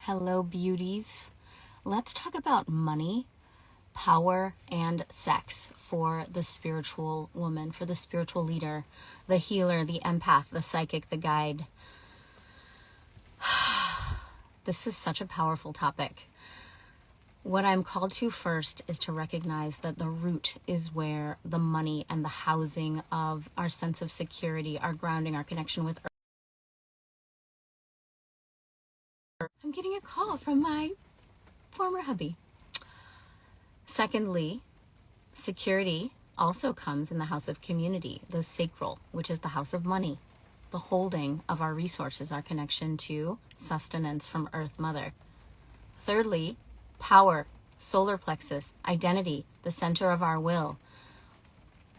Hello, beauties. Let's talk about money, power, and sex for the spiritual woman, for the spiritual leader, the healer, the empath, the psychic, the guide. This is such a powerful topic. What I'm called to first is to recognize that the root is where the money and the housing of our sense of security, our grounding, our connection with Earth. I'm getting a call from my former hubby. Secondly, security also comes in the house of community, the sacral, which is the house of money, the holding of our resources, our connection to sustenance from Earth Mother. Thirdly, power, solar plexus, identity, the center of our will.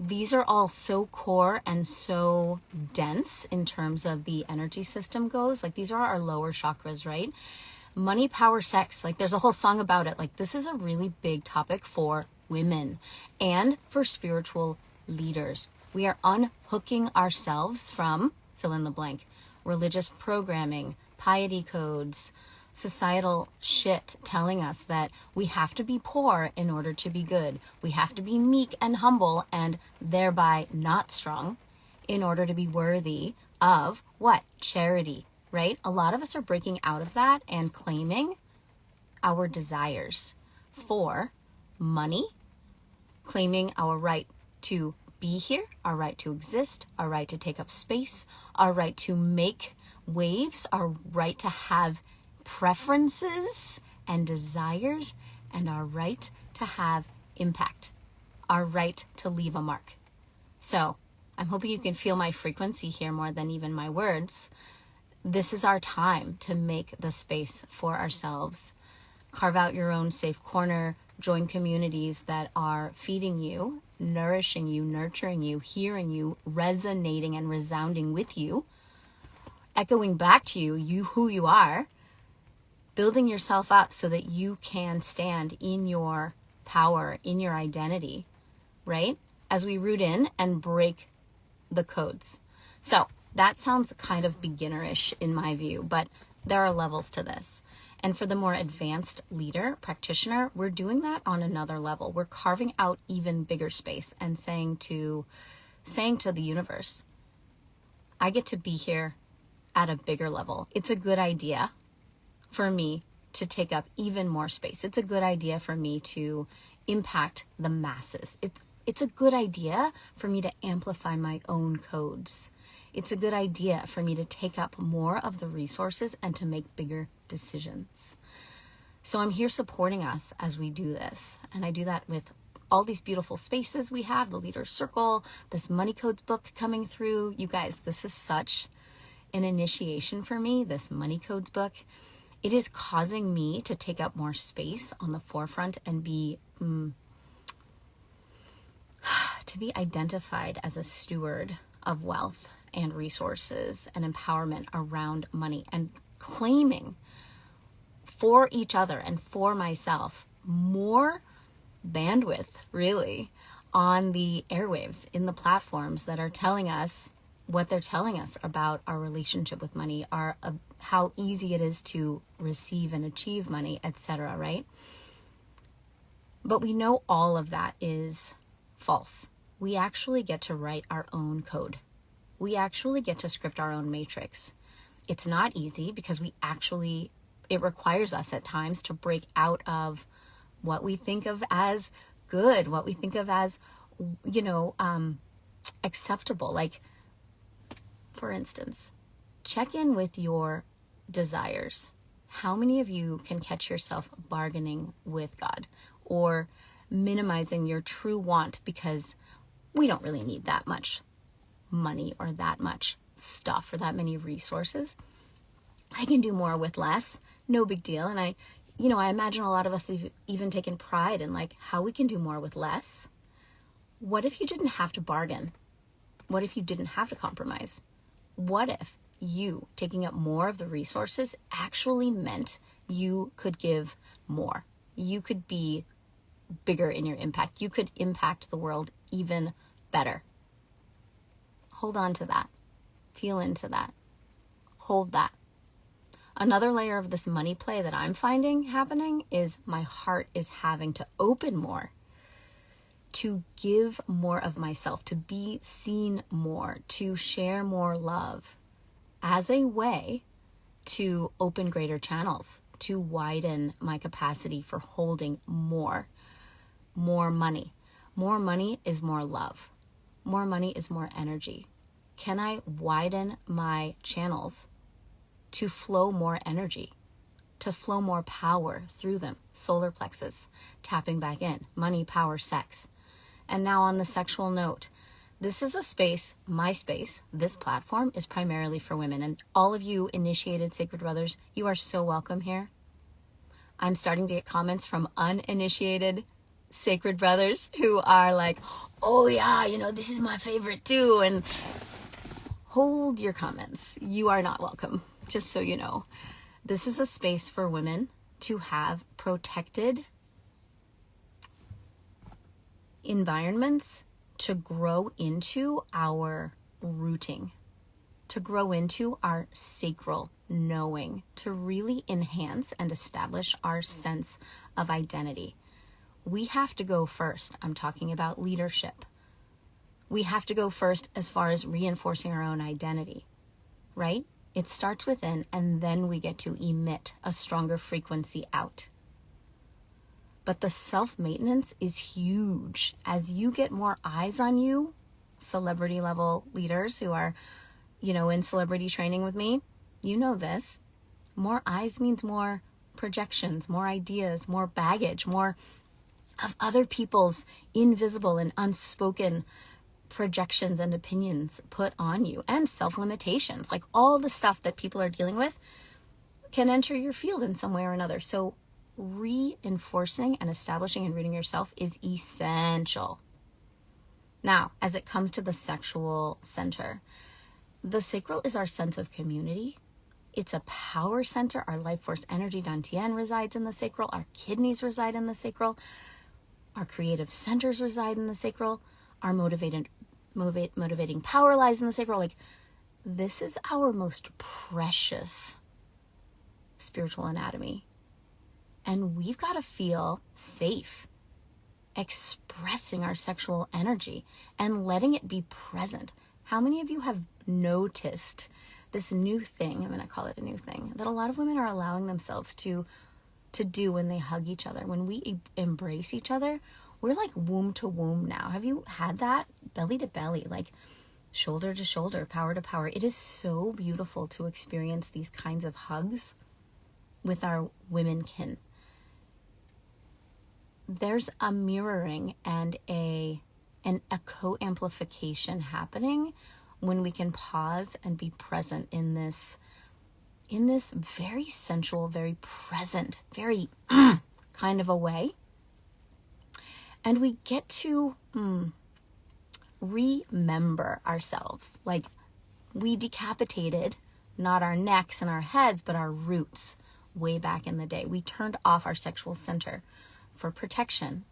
These are all so core and so dense in terms of the energy system goes. Like, these are our lower chakras, right? Money, power, sex. Like, there's a whole song about it. Like, this is a really big topic for women and for spiritual leaders. We are unhooking ourselves from fill in the blank, religious programming, piety codes, societal shit telling us that we have to be poor in order to be good. We have to be meek and humble and thereby not strong in order to be worthy of what? Charity, right? A lot of us are breaking out of that and claiming our desires for money, claiming our right to be here, our right to exist, our right to take up space, our right to make waves, our right to have preferences and desires, and our right to have impact, our right to leave a mark. So I'm hoping you can feel my frequency here more than even my words. This is our time to make the space for ourselves. Carve out your own safe corner, join communities that are feeding you, nourishing you, nurturing you, hearing you, resonating and resounding with you, echoing back to you who you are, building yourself up so that you can stand in your power, in your identity, right? As we root in and break the codes. So that sounds kind of beginnerish in my view, but there are levels to this. And for the more advanced leader, practitioner, we're doing that on another level. We're carving out even bigger space and saying to the universe, I get to be here at a bigger level. It's a good idea for me to take up even more space. It's a good idea for me to impact the masses. It's a good idea for me to amplify my own codes. It's a good idea for me to take up more of the resources and to make bigger decisions. So I'm here supporting us as we do this. And I do that with all these beautiful spaces we have, the Leader Circle, this Money Codes book coming through. You guys, this is such an initiation for me, this Money Codes book. It is causing me to take up more space on the forefront and be identified as a steward of wealth and resources and empowerment around money, and claiming for each other and for myself more bandwidth, really, on the airwaves, in the platforms that are telling us what they're telling us about our relationship with money, how easy it is to receive and achieve money, etc., right? But we know all of that is false. We actually get to write our own code. We actually get to script our own matrix. It's not easy because it requires us at times to break out of what we think of as good, what we think of as, acceptable. Like, for instance, check in with your desires. How many of you can catch yourself bargaining with God or minimizing your true want because we don't really need that much money or that much stuff or that many resources? I can do more with less, no big deal. And I imagine a lot of us have even taken pride in like how we can do more with less. What if you didn't have to bargain? What if you didn't have to compromise? What if you taking up more of the resources actually meant you could give more? You could be bigger in your impact. You could impact the world even better. Hold on to that. Feel into that. Hold that. Another layer of this money play that I'm finding happening is my heart is having to open more, to give more of myself, to be seen more, to share more love as a way to open greater channels, to widen my capacity for holding more money. More money is more love. More money is more energy. Can I widen my channels to flow more energy, to flow more power through them? Solar plexus, tapping back in, money, power, sex. And now on the sexual note, this is a space, my space, this platform is primarily for women. And all of you initiated Sacred Brothers, you are so welcome here. I'm starting to get comments from uninitiated Sacred Brothers who are like, oh yeah, this is my favorite too. And hold your comments. You are not welcome, just so you know. This is a space for women to have protected environments to grow into our rooting, to grow into our sacral knowing, to really enhance and establish our sense of identity. We have to go first. I'm talking about leadership. We have to go first as far as reinforcing our own identity, right? It starts within, and then we get to emit a stronger frequency out. But the self-maintenance is huge. As you get more eyes on you, celebrity level leaders who are, in celebrity training with me, you know this. More eyes means more projections, more ideas, more baggage, more of other people's invisible and unspoken projections and opinions put on you, and self-limitations, like all the stuff that people are dealing with can enter your field in some way or another. So reinforcing and establishing and rooting yourself is essential. Now, as it comes to the sexual center, the sacral is our sense of community. It's a power center. Our life force energy, Dantian, resides in the sacral. Our kidneys reside in the sacral. Our creative centers reside in the sacral. Our motivating power lies in the sacral. Like, this is our most precious spiritual anatomy. And we've got to feel safe expressing our sexual energy and letting it be present. How many of you have noticed this new thing, I'm going to call it a new thing, that a lot of women are allowing themselves to do when they hug each other? When we embrace each other, we're like womb to womb now. Have you had that? Belly to belly, like shoulder to shoulder, power to power. It is so beautiful to experience these kinds of hugs with our womenkin. There's a mirroring and a co-amplification happening when we can pause and be present in this very sensual, very present, very kind of a way. And we get to remember ourselves. Like, we decapitated not our necks and our heads, but our roots way back in the day. We turned off our sexual center for protection,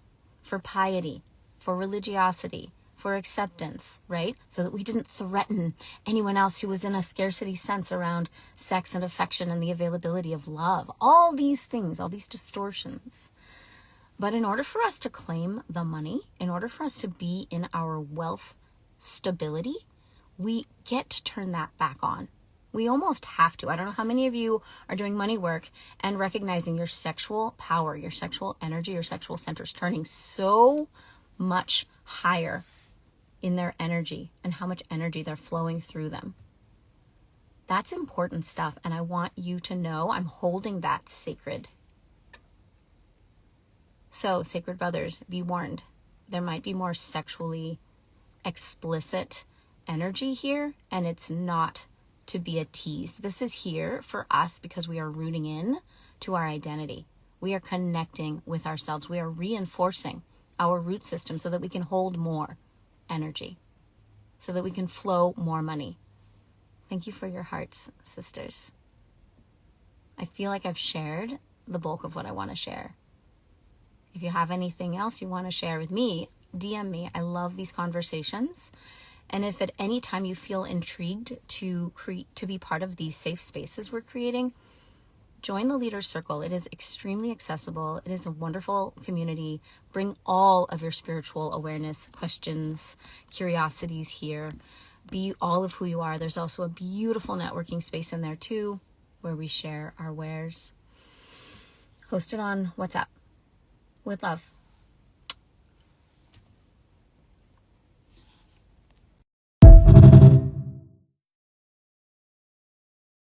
for piety, for religiosity, for acceptance, right? So that we didn't threaten anyone else who was in a scarcity sense around sex and affection and the availability of love. All these things, all these distortions. But in order for us to claim the money, in order for us to be in our wealth stability, we get to turn that back on. We almost have to. I don't know how many of you are doing money work and recognizing your sexual power, your sexual energy, your sexual centers turning so much higher in their energy and how much energy they're flowing through them. That's important stuff, and I want you to know I'm holding that sacred. So, Sacred Brothers, be warned. There might be more sexually explicit energy here, and it's not to be a tease. This is here for us because we are rooting in to our identity. We are connecting with ourselves. We are reinforcing our root system so that we can hold more energy, so that we can flow more money. Thank you for your hearts, sisters. I feel like I've shared the bulk of what I want to share. If you have anything else you want to share with me, DM me. I love these conversations. And if at any time you feel intrigued to be part of these safe spaces we're creating, join the Leaders Circle. It is extremely accessible. It is a wonderful community. Bring all of your spiritual awareness, questions, curiosities here. Be all of who you are. There's also a beautiful networking space in there too, where we share our wares. Hosted on WhatsApp. With love.